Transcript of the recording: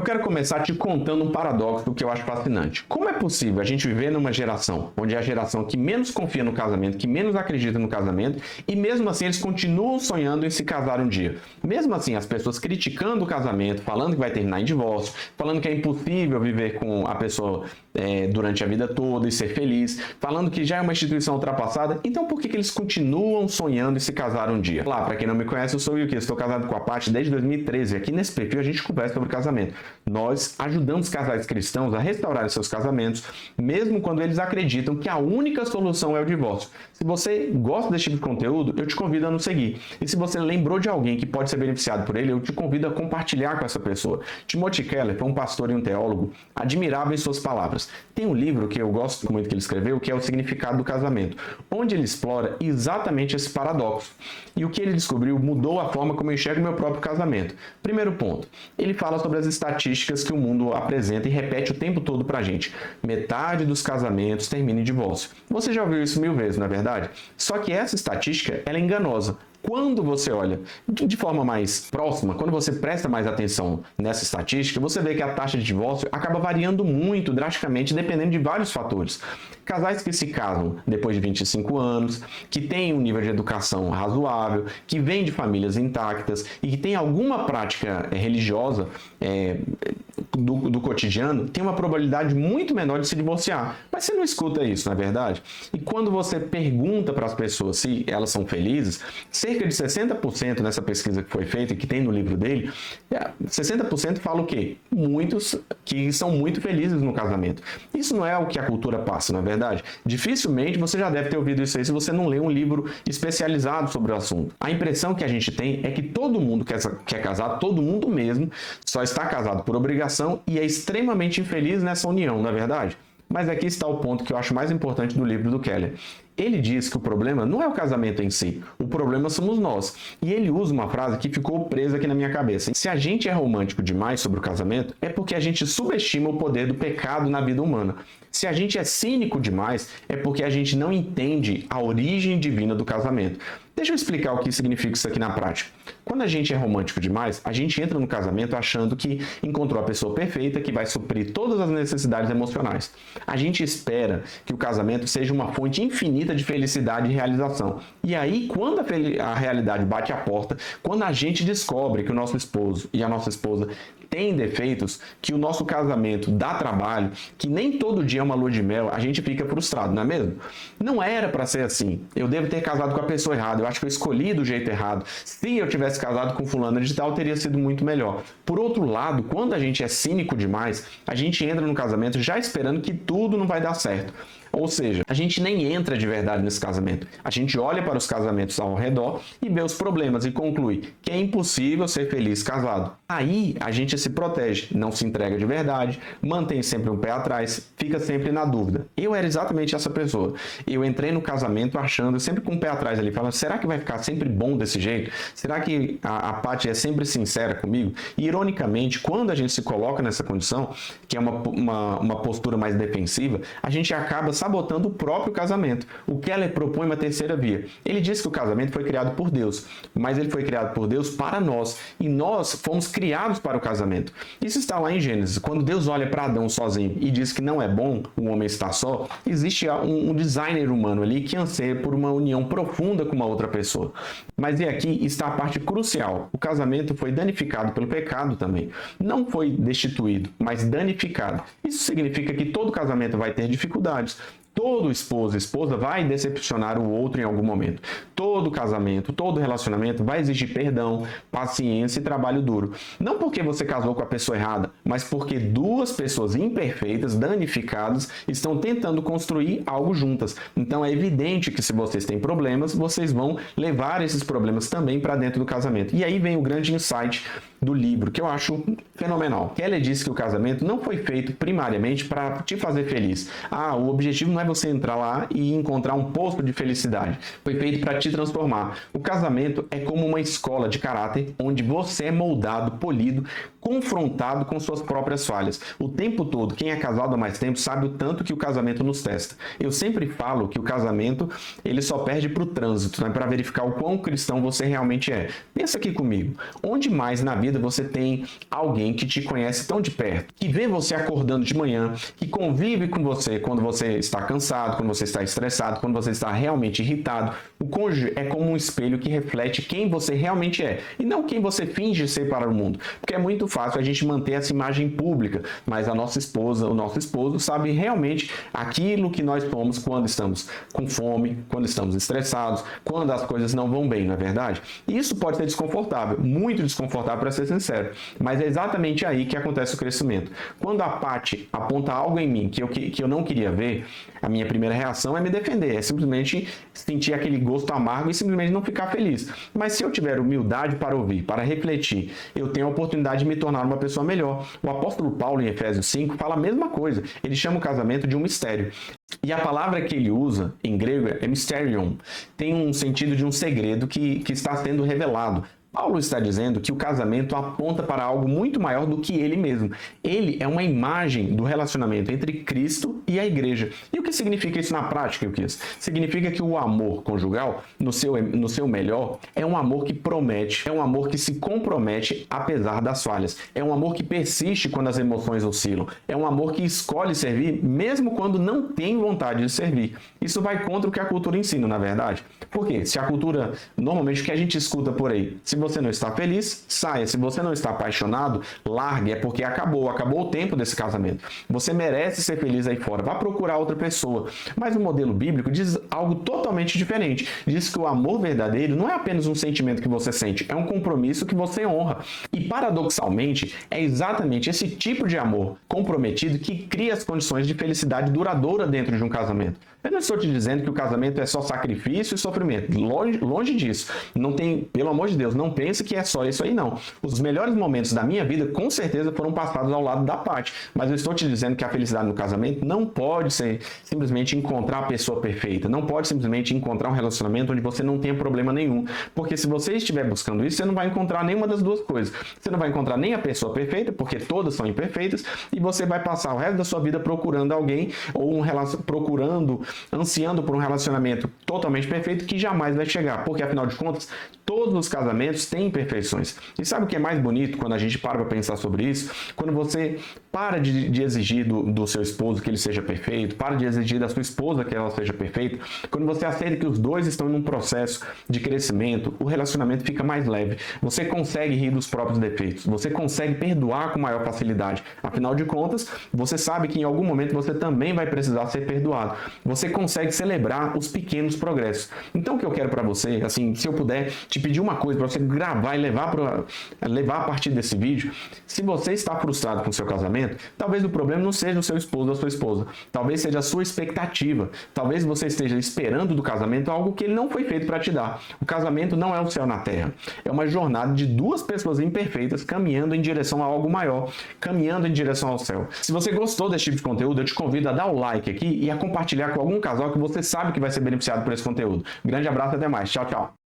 quero começar te contando um paradoxo que eu acho fascinante. Como é possível a gente viver numa geração onde é a geração que menos confia no casamento, que menos acredita no casamento, e mesmo assim eles continuam sonhando em se casar um dia? Mesmo assim, as pessoas criticando o casamento, falando que vai terminar em divórcio, falando que é impossível viver com a pessoa durante a vida toda e ser feliz, falando que já é uma instituição ultrapassada. Então por que eles continuam sonhando em se casar um dia? Lá, para quem não me conhece, eu sou o Yuki, estou casado com a Paty desde 2013. Aqui nesse perfil a gente conversa sobre casamento. Nós ajudamos casais cristãos a restaurar seus casamentos, mesmo quando eles acreditam que a única solução é o divórcio. Se você gosta desse tipo de conteúdo, eu te convido a nos seguir. E se você lembrou de alguém que pode ser beneficiado por ele, eu te convido a compartilhar com essa pessoa. Timothy Keller foi um pastor e um teólogo admirável em suas palavras. Tem um livro que eu gosto muito que ele escreveu, que é O Significado do Casamento, onde ele explora exatamente esse paradoxo. E o que ele descobriu mudou a forma como eu enxergo o meu próprio casamento. Primeiro ponto, ele fala sobre as estatísticas que o mundo apresenta e repete o tempo todo pra gente. Metade dos casamentos termina em divórcio. Você já ouviu isso 1000 vezes, não é verdade? Só que essa estatística, ela é enganosa. Quando você olha de forma mais próxima, quando você presta mais atenção nessa estatística, você vê que a taxa de divórcio acaba variando muito drasticamente dependendo de vários fatores. Casais que se casam depois de 25 anos, que têm um nível de educação razoável, que vêm de famílias intactas e que têm alguma prática religiosa do cotidiano, tem uma probabilidade muito menor de se divorciar. Mas você não escuta isso, não é verdade? E quando você pergunta para as pessoas se elas são felizes, cerca de 60% nessa pesquisa que foi feita e que tem no livro dele, 60% fala o quê? Muitos que são muito felizes no casamento. Isso não é o que a cultura passa, não é verdade? Dificilmente você já deve ter ouvido isso aí se você não lê um livro especializado sobre o assunto. A impressão que a gente tem é que todo mundo quer casar, todo mundo mesmo, só está casado por obrigação e é extremamente infeliz nessa união, não é verdade? Mas aqui está o ponto que eu acho mais importante do livro do Keller. Ele diz que o problema não é o casamento em si, o problema somos nós. E ele usa uma frase que ficou presa aqui na minha cabeça. Se a gente é romântico demais sobre o casamento, é porque a gente subestima o poder do pecado na vida humana. Se a gente é cínico demais, é porque a gente não entende a origem divina do casamento. Deixa eu explicar o que significa isso aqui na prática. Quando a gente é romântico demais, a gente entra no casamento achando que encontrou a pessoa perfeita que vai suprir todas as necessidades emocionais. A gente espera que o casamento seja uma fonte infinita de felicidade e realização. E aí, quando a realidade bate a porta, quando a gente descobre que o nosso esposo e a nossa esposa têm defeitos, que o nosso casamento dá trabalho, que nem todo dia é uma lua de mel, a gente fica frustrado, não é mesmo? Não era para ser assim. Eu devo ter casado com a pessoa errada. Eu acho que eu escolhi do jeito errado. Se eu tivesse casado com fulano de tal, teria sido muito melhor. Por outro lado, quando a gente é cínico demais, a gente entra no casamento já esperando que tudo não vai dar certo. Ou seja, a gente nem entra de verdade nesse casamento. A gente olha para os casamentos ao redor e vê os problemas e conclui que é impossível ser feliz casado. Aí a gente se protege, não se entrega de verdade, mantém sempre um pé atrás, fica sempre na dúvida. Eu era exatamente essa pessoa. Eu entrei no casamento achando, sempre com um pé atrás ali, falando, será que vai ficar sempre bom desse jeito? Será que a Paty é sempre sincera comigo? E ironicamente, quando a gente se coloca nessa condição, que é uma postura mais defensiva, a gente acaba sabotando o próprio casamento. O Keller propõe uma terceira via. Ele diz que o casamento foi criado por Deus, mas ele foi criado por Deus para nós, e nós fomos criados para o casamento. Isso está lá em Gênesis. Quando Deus olha para Adão sozinho e diz que não é bom o homem estar só, existe um designer humano ali que anseia por uma união profunda com uma outra pessoa. Mas e aqui está a parte crucial. O casamento foi danificado pelo pecado também. Não foi destituído, mas danificado. Isso significa que todo casamento vai ter dificuldades. Todo esposo e esposa vai decepcionar o outro em algum momento. Todo casamento, todo relacionamento vai exigir perdão, paciência e trabalho duro. Não porque você casou com a pessoa errada, mas porque duas pessoas imperfeitas, danificadas, estão tentando construir algo juntas. Então é evidente que se vocês têm problemas, vocês vão levar esses problemas também para dentro do casamento. E aí vem o grande insight do livro, que eu acho fenomenal. Keller diz que o casamento não foi feito primariamente para te fazer feliz. O objetivo não é é você entrar lá e encontrar um poço de felicidade. Foi feito para te transformar. O casamento é como uma escola de caráter onde você é moldado, polido, confrontado com suas próprias falhas. O tempo todo, quem é casado há mais tempo sabe o tanto que o casamento nos testa. Eu sempre falo que o casamento ele só perde para o trânsito, né, para verificar o quão cristão você realmente é. Pensa aqui comigo. Onde mais na vida você tem alguém que te conhece tão de perto, que vê você acordando de manhã, que convive com você quando você está cansado, quando você está estressado, quando você está realmente irritado? O cônjuge é como um espelho que reflete quem você realmente é e não quem você finge ser para o mundo. Porque é muito fácil a gente manter essa imagem pública, mas a nossa esposa, o nosso esposo sabe realmente aquilo que nós somos quando estamos com fome, quando estamos estressados, quando as coisas não vão bem, não é verdade? E isso pode ser desconfortável, muito desconfortável para ser sincero, mas é exatamente aí que acontece o crescimento. Quando a Paty aponta algo em mim que eu não queria ver, a minha primeira reação é me defender, é simplesmente sentir aquele gosto amargo e simplesmente não ficar feliz. Mas se eu tiver humildade para ouvir, para refletir, eu tenho a oportunidade de me tornar uma pessoa melhor. O apóstolo Paulo, em Efésios 5, fala a mesma coisa. Ele chama o casamento de um mistério. E a palavra que ele usa em grego é mysterion. Tem um sentido de um segredo que está sendo revelado. Paulo está dizendo que o casamento aponta para algo muito maior do que ele mesmo. Ele é uma imagem do relacionamento entre Cristo e a igreja. E o que significa isso na prática, Euquias? Significa que o amor conjugal, no seu melhor, é um amor que promete, é um amor que se compromete apesar das falhas. É um amor que persiste quando as emoções oscilam. É um amor que escolhe servir mesmo quando não tem vontade de servir. Isso vai contra o que a cultura ensina, na verdade. Por quê? Se a cultura, normalmente o que a gente escuta por aí, se você não está feliz, saia. Se você não está apaixonado, largue. É porque acabou o tempo desse casamento. Você merece ser feliz aí fora. Vá procurar outra pessoa. Mas o modelo bíblico diz algo totalmente diferente. Diz que o amor verdadeiro não é apenas um sentimento que você sente, é um compromisso que você honra. E paradoxalmente, é exatamente esse tipo de amor comprometido que cria as condições de felicidade duradoura dentro de um casamento. Eu não estou te dizendo que o casamento é só sacrifício e sofrimento. Longe disso. Não tem, pelo amor de Deus, não pense que é só isso aí, não. Os melhores momentos da minha vida, com certeza, foram passados ao lado da Paty. Mas eu estou te dizendo que a felicidade no casamento não pode ser simplesmente encontrar a pessoa perfeita. Não pode simplesmente encontrar um relacionamento onde você não tenha problema nenhum. Porque se você estiver buscando isso, você não vai encontrar nenhuma das duas coisas. Você não vai encontrar nem a pessoa perfeita, porque todas são imperfeitas, e você vai passar o resto da sua vida procurando alguém, ou ansiando por um relacionamento totalmente perfeito que jamais vai chegar, porque afinal de contas, todos os casamentos têm imperfeições. E sabe o que é mais bonito quando a gente para pensar sobre isso? Quando você para de exigir do seu esposo que ele seja perfeito, para de exigir da sua esposa que ela seja perfeita, quando você aceita que os dois estão em um processo de crescimento, o relacionamento fica mais leve. Você consegue rir dos próprios defeitos, você consegue perdoar com maior facilidade. Afinal de contas, você sabe que em algum momento você também vai precisar ser perdoado. Você consegue celebrar os pequenos progressos. Então o que eu quero para você, assim, se eu puder te pedir uma coisa para você gravar e levar a partir desse vídeo, se você está frustrado com o seu casamento, talvez o problema não seja o seu esposo ou a sua esposa, talvez seja a sua expectativa, talvez você esteja esperando do casamento algo que ele não foi feito para te dar. O casamento não é o céu na terra, é uma jornada de duas pessoas imperfeitas caminhando em direção a algo maior, caminhando em direção ao céu. Se você gostou desse tipo de conteúdo, eu te convido a dar o like aqui e a compartilhar com algum casal que você sabe que vai ser beneficiado por esse conteúdo. Grande abraço e até mais. Tchau, tchau.